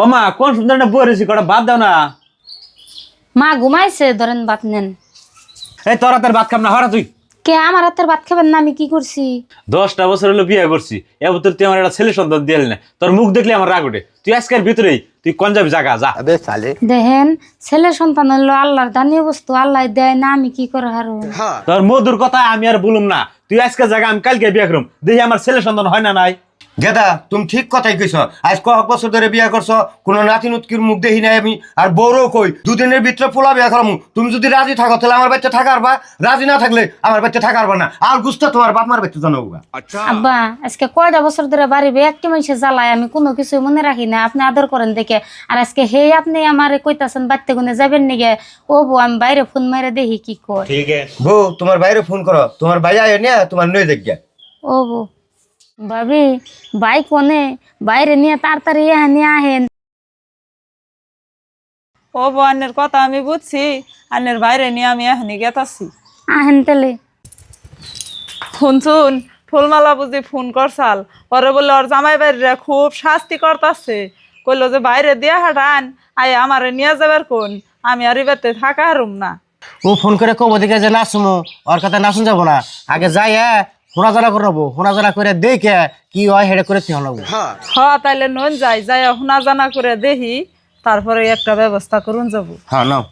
ও মা কোন সুন্দর একটা বই রয়েছি কটা ভাত দাও না। মা ঘুমাইছে, ধরেন ভাত নেন। এই তোরা তোর ভাত খাম না হরা তুই। কে আমার হাতের ভাত খাবেন না? আমি কি করছি? 10টা বছর হলো বিয়ে করছি, এবার তুই আমার একটা ছেলে সন্তান দিয়ে না, তোর মুখ দেখলে আমার রাগ ওঠে। তুই আজকের ভিতরেই তুই কোন যাবি জাগা যা। দেখেন, ছেলে সন্তান হলো আল্লাহর দানীয় বস্তু, আল্লাহ দেয় না, আমি কি করে হারু? তোর মধুর কথা আমি আর বলুম না, তুই আজকে জায়গা আমি কালকে বিয়ে করুম, দেখি আমার ছেলে সন্তান হয় না নাই। গেদা তুমি ঠিক কথাই কইছ। আজ কয়েক বছর ধরে বিয়া করছো, কোনো নাতি নুতকির মুখ দেখি নাই আমি। আর বউরও কই 2 দিনের ভিতরে পোলা বিয়া করামু। তুমি যদি রাজি থাকো তাহলে আমার বাচ্চা থাকার বা, রাজি না থাকলে আমার বাচ্চা থাকার বা না। আর গুস্তা তোমার বাপ মার বাচ্চা জানাবো। আব্বা, আজকে কয়টা বছর ধরে বাড়িবে একটি মানুষে জ্বালায়, আমি কোনো কিছু মনে রাখি না, আপনি আদর করেন দেখে। আর আজকে হে আপনি আমার কইতাছেন বাড়তে গুনে যাবেন নাকি? ও বউ, আমি বাইরে ফোন মেরে দেখি কি কয়। বউ তোমার বাইরে ফোন করো, তোমার ভাই আয় নিয়ে তোমার নই দেখ। ও বউ, ভাবি ভাই কোনে? বাইরে নিয়ে তাড়াতাড়ি নিয়ে আহেন। ও বো, আন্নের কথা আমি বুঝছি, আন্নের বাইরে নিয়ে আমি এখনই গেতাছি। আহেন তেলে। ফোন শুন, ফুলমালা বুঝি ফোন করছাল, পরে বললো ওর জামাই বাড়িরা খুব শাস্তি করতাছে, কইলো যে বাইরে দিয়া হাঁটান আয় আমারে নিয়ে যাবার কোন, আমি আর এবারতে থাকা হারুম না। ও ফোন করে কব দিকে যে নাচুমো, ওর কথা নাচুন যাবো না, আগে যাই হোনাজানা করে নেবো, হোনাজানা করে দেখে কি হয় হেডে করে থিয়ে নেবো। হ তাইলে নন যাই যাই হুনা জানা করে দেখি, তারপরে একটা ব্যবস্থা করুন যাবো। হ্যাঁ নাও।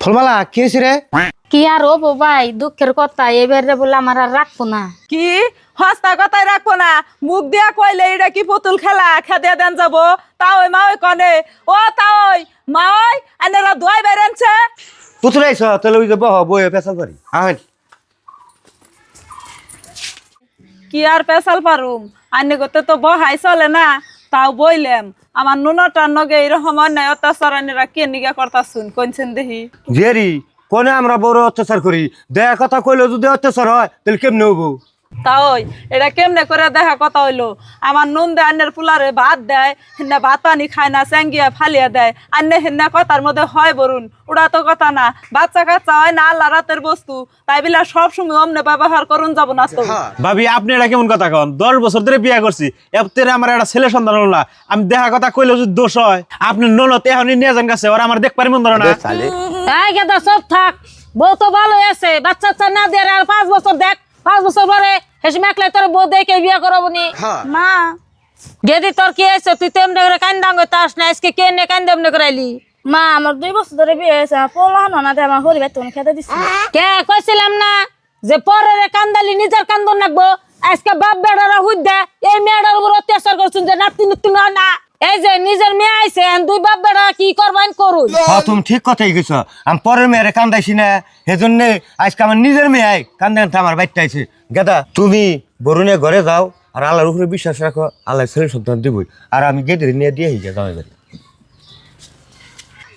ফুলমালা কি হয়েছে রে? কি আর ও বউ ভাই, দুঃখের কথা, এবারে বলে আমার আর রাখবো না। কি হস্তা কথাই রাখবো না? মুখ দিয়া কইলে এটা কি পুতুল খেলা, খেদিয়া দেন যাবো? তাও মা ওই কনে, ও তাও মা ওই আনেরা ধোয়াই বেরেনছে। পুতুল আইছ তাহলে ওই যে বহ বইয়ে পেশাল করি। আহেন। কি আর পেশাল পারুম, আন্নে করতে তো বহাই চলে না, তাও বইলাম আমার নুনটার নগে এরকম অন্যায় অত্যাচার আনেরা কে নিগা করতা শুন কোনছেন দেখি। জেরি কোনে আমরা বড় অত্যাচার করি, দেয়া কথা কইলে যদি অত্যাচার হয় তাহলে কেমনে হবো? তাই এটা কেমনে করে দেখা কথা হইলো? আমার নুন দেয় আন্নের পুলারে ভাত দেয়, হেন্না ভাত পানি খায় না, চ্যাঙ্গিয়া ফালিয়া দেয়, আন্নে হেন্না কথার মধ্যে হয় বরুন, ওরা তো কথা না, বাচ্চা কাচ্চা হয় না আল্লাহ রাতের বস্তু, তাই বিলা সবসময় অমনে ব্যবহার করুন যাব না তো। ভাবি আপনি এটা কেমন কথা কন? 10 বছর ধরে বিয়ে করছি, এর আমার একটা ছেলে সন্তান হলো না, আমি দেখা কথা কইলে যদি দোষ হয় আপনি ননত এখনই নিয়ে যান কাছে, ওরা আমার দেখ পারি মন ধরে না। এই গেদা সব থাক, বউ তো ভালো আছে, বাচ্চা বাচ্চা না দিয়ে আর 5 বছর দেখ, 5 বছর পরে হেসে মেকলে তোর বউ দেখে বিয়ে করাবো নি। মা গেদি তোর কি আছে? তুই তেমনি করে কান্দাঙ্গ তাস না, আজকে কে নে কান্দাম নে করাইলি? মা আমার 2 বছর ধরে বিয়ে হয়েছে, পোলাহানো না আমার হরিবার তুমি খেতে দিচ্ছি। কে কইছিলাম না যে পরে রে কান্দালি নিজের কান্দন রাখবো? আজকে বাপ বেড়ারা হুইদা এই মেয়েটার উপর অত্যাচার করছেন যে নাতি নুতি না। এই যে নিজের মেয়ে আইছে, 2 বাপ বেড়া কি করবেন করুন। হ্যাঁ তুমি ঠিক কথাই কইছো, আমি পরের মেয়েরে কান্দাইছি না, সেজন্য আজকে আমার নিজের মেয়ে আই কান্দান আমার বাচ্চা আইছে। গেদা তুমি বরুণে ঘরে যাও, আর আল্লাহর উপরে বিশ্বাস রাখো, আল্লাহ ছেলে সন্তান দিবই। আর আমি গেদে নিয়ে দিয়ে যাই যাও এবারে।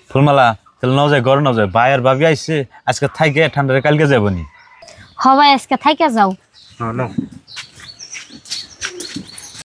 ফুলমালা তাহলে ন যায় ঘর ন যায়, ভাই আর ভাবি আইছে, আজকে থাইকে ঠান্ডারে কালকে যাবনি। হবাই আজকে থাইকা যাও। হ্যাঁ নাও।